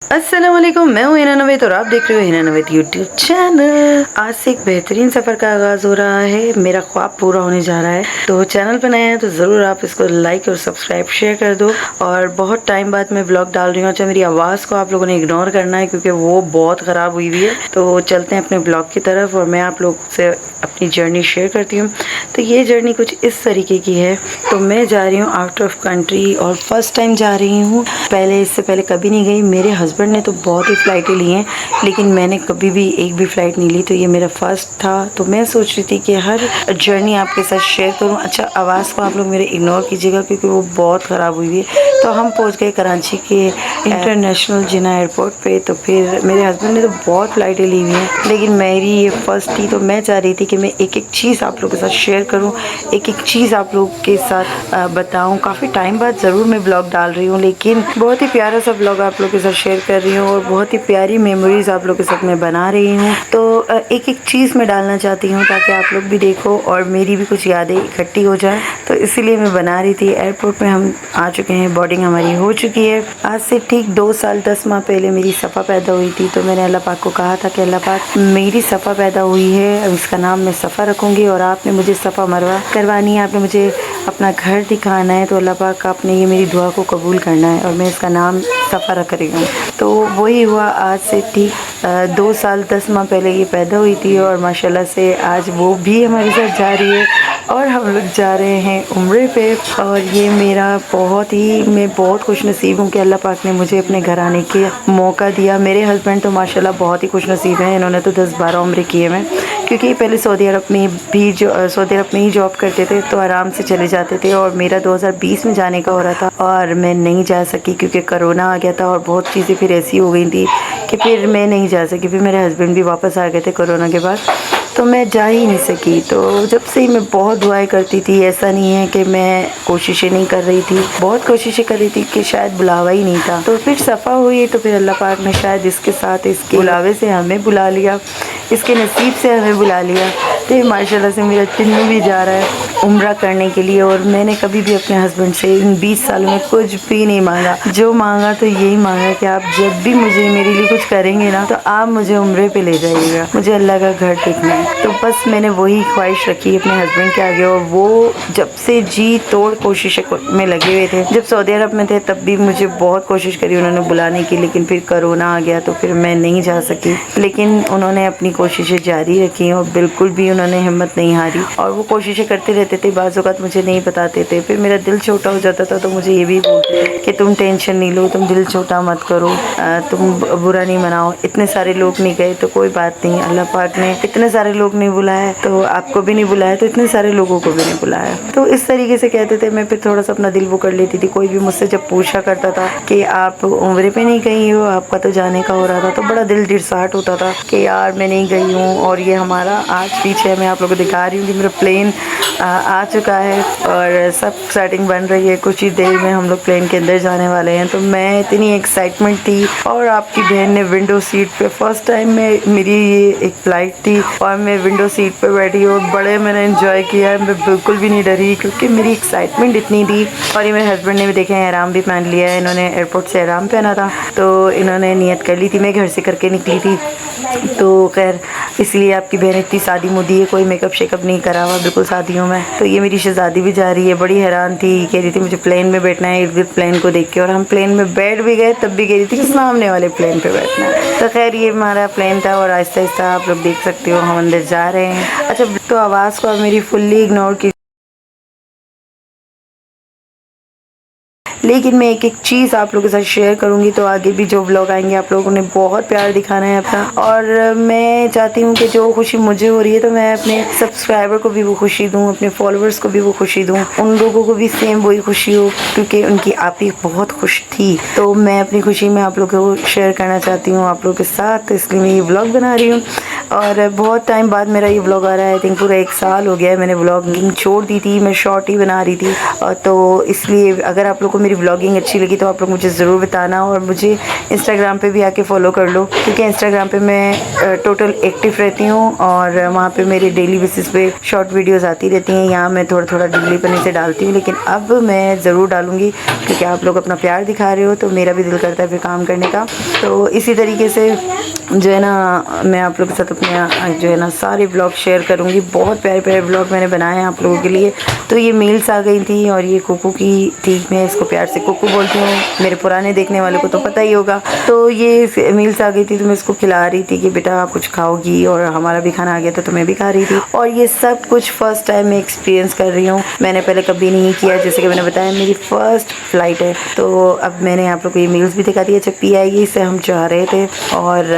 अस्सलामुअलैकुम, मैं हूँ हिना नवेद और आप देख रहे हो हिना नवेद यूट्यूब चैनल। आज से एक बेहतरीन सफ़र का आगाज़ हो रहा है। मेरा ख्वाब पूरा होने जा रहा है। तो चैनल पर नए हैं तो ज़रूर आप इसको लाइक और सब्सक्राइब शेयर कर दो। और बहुत टाइम बाद मैं व्लॉग डाल रही हूँ। अच्छा, मेरी आवाज़ को आप लोगों ने इग्नोर करना है क्योंकि वो बहुत ख़राब हुई है। तो चलते हैं अपने ब्लॉग की तरफ और मैं आप लोग से अपनी जर्नी शेयर करती हूँ। तो ये जर्नी कुछ इस तरीके की है। तो मैं जा रही हूँ आउट ऑफ कंट्री और फर्स्ट टाइम जा रही हूँ। इससे पहले कभी नहीं गई। मेरे हस्बैंड ने तो बहुत ही फ़्लाइटें ली हैं लेकिन मैंने कभी भी एक भी फ़्लाइट नहीं ली। तो ये मेरा फर्स्ट था। तो मैं सोच रही थी कि हर जर्नी आपके साथ शेयर करूँ। अच्छा, आवाज़ को आप लोग मेरे इग्नोर कीजिएगा क्योंकि वो बहुत ख़राब हुई है। तो हम पहुँच गए कराची के इंटरनेशनल जिना एयरपोर्ट पे। तो फिर मेरे हस्बैंड ने तो बहुत फ़्लाइटें ली हुई हैं लेकिन मेरी ये फर्स्ट थी। तो मैं चाह रही थी कि मैं एक एक चीज़ आप लोगों के साथ शेयर करूं, एक एक चीज़ आप लोग के साथ बताऊं। काफ़ी टाइम बाद ज़रूर मैं ब्लॉग डाल रही हूं लेकिन बहुत ही प्यारा सा ब्लॉग आप लोग के साथ शेयर कर रही हूं और बहुत ही प्यारी मेमोरीज़ आप लोग के साथ मैं बना रही हूं। तो एक एक चीज़ मैं डालना चाहती हूँ ताकि आप लोग भी देखो और मेरी भी कुछ यादें इकट्ठी हो जाए। तो इसीलिए मैं बना रही थी। एयरपोर्ट में हम आ चुके हैं, बोर्डिंग हमारी हो चुकी है। आज से ठीक 2 साल 10 माह पहले मेरी सफ़ा पैदा हुई थी। तो मैंने अल्लाह पाक को कहा था कि अल्लाह पाक, मेरी सफ़ा पैदा हुई है, अब इसका नाम मैं सफ़ा रखूँगी और आपने मुझे सफ़ा मरवा करवानी है, आपने मुझे अपना घर दिखाना है। तो अल्लाह पाक, आपने ये मेरी दुआ को कबूल करना है और मैं इसका नाम सफ़ा रख रही हूँ। तो वही हुआ। आज से ठीक 2 साल 10 माह पहले ये पैदा हुई थी और माशाल्लाह से आज वो भी हमारे साथ जा रही है और हम लोग जा रहे हैं उम्रे पे। और ये मेरा मैं बहुत खुश नसीब हूँ कि अल्लाह पाक ने मुझे अपने घर आने के मौका दिया। मेरे हस्बैंड तो माशाल्लाह बहुत ही खुश नसीब हैं। इन्होंने तो 10-12 उम्रे किए हैं क्योंकि पहले सऊदी अरब में ही जॉब करते थे तो आराम से चले जाते थे। और मेरा 2020 में जाने का हो रहा था और मैं नहीं जा सकी क्योंकि कोरोना आ गया था और बहुत चीज़ें फिर ऐसी हो गई थी कि फिर मैं नहीं जा सकी। फिर मेरे हस्बैंड भी वापस आ गए थे कोरोना के बाद, तो मैं जा ही नहीं सकी। तो जब से ही मैं बहुत दुआएं करती थी। ऐसा नहीं है कि मैं कोशिशें नहीं कर रही थी, बहुत कोशिशें कर रही थी कि शायद बुलावा ही नहीं था। तो फिर सफ़ा हुई तो फिर अल्लाह पाक ने शायद इसके साथ, इसके बुलावे से हमें बुला लिया, इसके नसीब से हमें बुला लिया। तो माशाल्लाह से मेरा चिन्नू भी जा रहा है उम्रा करने के लिए। और मैंने कभी भी अपने हस्बैंड से इन 20 सालों में कुछ भी नहीं मांगा। जो मांगा तो यही मांगा कि आप जब भी मुझे मेरे लिए कुछ करेंगे ना तो आप मुझे उम्रे पे ले जाइएगा, मुझे अल्लाह का घर देखना है। तो बस मैंने वही ख्वाहिश रखी अपने हस्बैंड के आगे और वो जब से जी तोड़ कोशिशें में लगे हुए थे। जब सऊदी अरब में थे तब भी मुझे बहुत कोशिश करी उन्होंने बुलाने की, लेकिन फिर कोरोना आ गया तो फिर मैं नहीं जा सकी। लेकिन उन्होंने अपनी कोशिशें जारी रखी और बिल्कुल भी उन्होंने हिम्मत नहीं हारी और वो कोशिशें करते रहते थे। बाज़ औक़ात मुझे नहीं बताते थे, फिर मेरा दिल छोटा हो जाता था तो मुझे ये भी बोलते थे कि तुम टेंशन नहीं लो, तुम दिल छोटा मत करो, तुम बुरा नहीं मनाओ, इतने सारे लोग नहीं गए तो कोई बात नहीं, अल्लाह पाक ने इतने सारे लोग नहीं बुलाया तो आपको भी नहीं बुलाया तो इतने सारे लोगों को भी नहीं बुलाया। तो इस तरीके से कहते थे। मैं फिर थोड़ा सा अपना दिल वो कर लेती थी। कोई भी मुझसे जब पूछा करता था कि आप उम्रे पे नहीं गई हो, आपका तो जाने का हो रहा था, तो बड़ा दिल डिसार्ट होता था कि यार मैं नहीं गई हूँ। और ये हमारा आज पीछे मैं आप लोगों को दिखा रही हूँ कि मेरा प्लेन आ चुका है और सब सेटिंग बन रही है। कुछ ही देर में हम लोग प्लेन के अंदर जाने वाले हैं। तो मैं इतनी एक्साइटमेंट थी और आपकी बहन ने विंडो सीट पे, फर्स्ट टाइम में मेरी ये एक फ़्लाइट थी और मैं विंडो सीट पे बैठी और बड़े मैंने एंजॉय किया है। मैं बिल्कुल भी नहीं डरी क्योंकि मेरी एक्साइटमेंट इतनी थी। और ये मेरे हस्बैंड ने भी देखे हैं, एहराम भी पहन लिया है। इन्होंने एयरपोर्ट से एहराम पहना था तो इन्होंने नियत कर ली थी, मैं घर से करके निकली थी। तो खैर इसलिए आपकी बहन इतनी शादी मुदी है, कोई मेकअप शेकअप नहीं करा हुआ, बिल्कुल शादियों में। तो ये मेरी शहजादी भी जा रही है, बड़ी हैरान थी, कह रही थी मुझे प्लेन में बैठना है, इर्द गिर्द प्लेन को देख के। और हम प्लेन में बैठ भी गए तब भी कह रही थी कि सामने वाले प्लेन पे बैठना है। तो खैर ये हमारा प्लेन था और आहिस्ता आहिस्ता आप लोग देख सकते हो हम अंदर जा रहे हैं। अच्छा, तो आवाज़ को आप मेरी फुल्ली इग्नोर की, लेकिन मैं एक एक चीज़ आप लोगों के साथ शेयर करूंगी। तो आगे भी जो व्लॉग आएंगे आप लोगों ने बहुत प्यार दिखाना है अपना। और मैं चाहती हूँ कि जो खुशी मुझे हो रही है तो मैं अपने सब्सक्राइबर को भी वो खुशी दूँ, अपने फॉलोअर्स को भी वो खुशी दूँ, उन लोगों को भी सेम वही खुशी हो क्योंकि उनकी आप ही बहुत खुश थी। तो मैं अपनी खुशी में आप लोगों को शेयर करना चाहती हूँ आप लोगों के साथ, तो इसलिए मैं ये व्लॉग बना रही हूँ। और बहुत टाइम बाद मेरा ये व्लॉग आ रहा है। आई थिंक पूरा 1 साल हो गया है मैंने व्लॉगिंग छोड़ दी थी, मैं शॉर्ट ही बना रही थी। तो इसलिए अगर आप लोग को मेरी व्लॉगिंग अच्छी लगी तो आप लोग मुझे ज़रूर बताना, और मुझे इंस्टाग्राम पे भी आके फॉलो कर लो, क्योंकि इंस्टाग्राम पे मैं टोटल एक्टिव रहती हूँ और वहाँ पे मेरे डेली बेसिस पे शॉर्ट वीडियोस आती रहती हैं। यहाँ मैं थोड़ा थोड़ा ढीलेपने से डालती हूँ, लेकिन अब मैं ज़रूर डालूँगी क्योंकि आप लोग अपना प्यार दिखा रहे हो तो मेरा भी दिल करता है फिर काम करने का। तो इसी तरीके से जो है ना मैं आप लोगों के साथ अपने जो है ना सारे ब्लॉग शेयर करूँगी। बहुत प्यारे प्यारे ब्लॉग मैंने बनाए हैं आप लोगों के लिए। तो ये मील्स आ गई थी और ये कुकू की थी, मैं इसको प्यार से कुकू बोलती हूँ, मेरे पुराने देखने वाले को तो पता ही होगा। तो ये मील्स आ गई थी तो मैं इसको खिला रही थी कि बेटा आप कुछ खाओगी, और हमारा भी खाना आ गया था तो मैं भी खा रही थी। और ये सब कुछ फर्स्ट टाइम मैं एक्सपीरियंस कर रही हूँ, मैंने पहले कभी नहीं किया। जैसे कि मैंने बताया मेरी फर्स्ट फ्लाइट है, तो अब मैंने आप लोग को ये मील्स भी दिखा दिया। चप्पी आएगी, इससे हम जा रहे थे और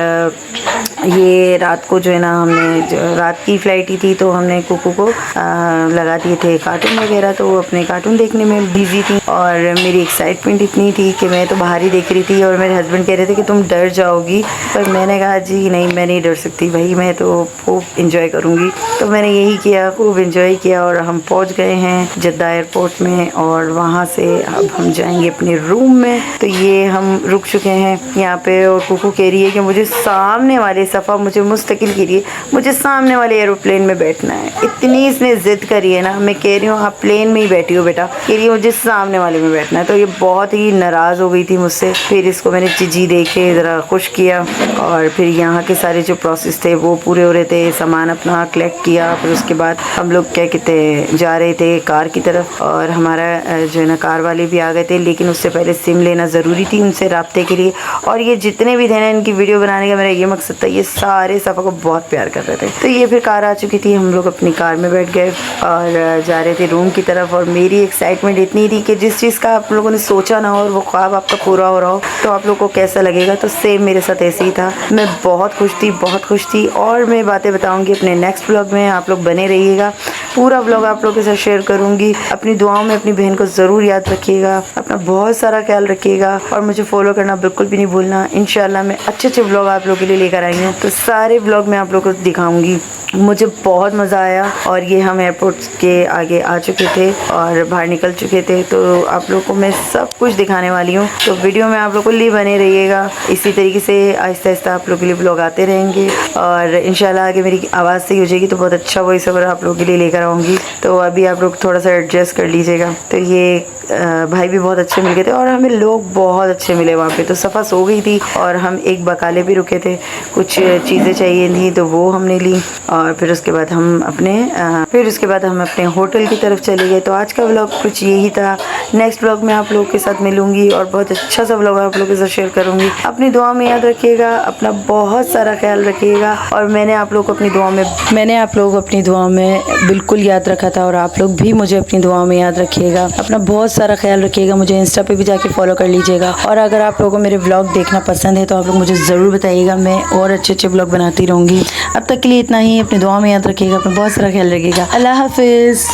ये रात को जो है ना हमने रात की फ्लाइट ही थी तो हमने कुकू को लगा दिए थे कार्टून वगैरह, तो वो अपने कार्टून देखने में बिजी थी और मेरी एक्साइटमेंट इतनी थी कि मैं तो बाहर ही देख रही थी। और मेरे हस्बैंड कह रहे थे कि तुम डर जाओगी, पर मैंने कहा जी नहीं, मैं नहीं डर सकती भाई, मैं तो खूब इंजॉय करूँगी। तो मैंने यही किया, खूब इंजॉय किया और हम पहुँच गए हैं जद्दा एयरपोर्ट में और वहाँ से अब हम जाएंगे अपने रूम में। तो ये हम रुक चुके हैं यहाँ पे और कुकू कह रही है कि मुझे सामने वाले सफ़ा मुझे मुस्तकिल के लिए मुझे सामने वाले एरोप्लेन में बैठना है। इतनी इसने ज़िद करी है ना, मैं कह रही हूँ आप प्लेन में ही बैठी हो बेटा, कह रही है मुझे सामने वाले में बैठना है। तो ये बहुत ही नाराज़ हो गई थी मुझसे। फिर इसको मैंने चीज़ी दे के ज़रा खुश किया और फिर यहाँ के सारे जो प्रोसेस थे वो पूरे हो रहे थे, सामान अपना कलेक्ट किया। फिर उसके बाद हम लोग क्या कहते हैं जा रहे थे कार की तरफ और हमारा जो है ना कार वाले भी आ गए थे, लेकिन उससे पहले सिम लेना ज़रूरी थी उनसे राब्ते के लिए। और ये जितने भी थे ना इनकी वीडियो बनाने का मेरा ये मकसद था, ये सारे सफ़ा को बहुत प्यार कर रहे थे। तो ये फिर कार आ चुकी थी, हम लोग अपनी कार में बैठ गए और जा रहे थे रूम की तरफ। और मेरी एक्साइटमेंट इतनी थी कि जिस चीज़ का आप लोगों ने सोचा ना और वो ख्वाब आपका पूरा हो रहा हो तो आप लोग को कैसा लगेगा। तो सेम मेरे साथ ऐसे ही था, मैं बहुत खुश थी, बहुत खुश थी। और मैं बातें बताऊँगी अपने नेक्स्ट व्लॉग में, आप लोग बने रहिएगा। पूरा व्लॉग आप लोगों के साथ शेयर करूँगी। अपनी दुआओं में अपनी बहन को ज़रूर याद रखिएगा, अपना बहुत सारा ख्याल रखिएगा और मुझे फॉलो करना बिल्कुल भी नहीं भूलना। इंशाल्लाह मैं अच्छे अच्छे व्लॉग आप लोगों के लिए लेकर आई हूँ, तो सारे व्लॉग मैं आप लोगों को दिखाऊंगी। मुझे बहुत मज़ा आया और ये हम एयरपोर्ट के आगे आ चुके थे और बाहर निकल चुके थे, तो आप लोगों को मैं सब कुछ दिखाने वाली हूँ। तो वीडियो में आप लोगों के लिए बने रहिएगा। इसी तरीके से आहिस्ता आहिस्ता आप लोगों के लिए व्लॉग आते रहेंगे और इंशाल्लाह आगे मेरी आवाज़ सही हो जाएगी तो बहुत अच्छा वॉइस ओवर आप लोगों के लिए लेकर आऊँगी। तो अभी आप लोग थोड़ा सा एडजस्ट कर लीजिएगा। तो ये भाई भी बहुत अच्छे मिल गए थे और हमें लोग बहुत अच्छे मिले वहाँ पे। तो सफ़ा सो गई थी और हम एक बकाले भी रुके थे, कुछ चीज़ें चाहिए थी तो वो हमने ली और फिर उसके बाद हम अपने होटल की तरफ चले गए। तो आज का व्लॉग कुछ यही था। नेक्स्ट व्लॉग में आप लोगों के साथ मिलूंगी और बहुत अच्छा सा व्लॉग आप लोगों के साथ शेयर करूँगी। अपनी दुआ में याद रखिएगा, अपना बहुत सारा ख्याल रखिएगा। और मैंने आप लोगों को अपनी दुआ में बिल्कुल याद रखा था और आप लोग भी मुझे अपनी दुआ में याद रखिएगा, अपना बहुत सारा ख्याल रखिएगा। मुझे इंस्टा पे भी जाके फॉलो कर लीजिएगा और अगर आप लोगों को मेरे व्लॉग देखना पसंद है तो आप लोग मुझे ज़रूर बताइएगा, मैं और अच्छे अच्छे व्लॉग बनाती रहूँगी। अब तक के लिए इतना ही, अपनी दुआ में याद रखिएगा, अपना बहुत सारा ख्याल रखिएगा। अल्लाह हाफिज़।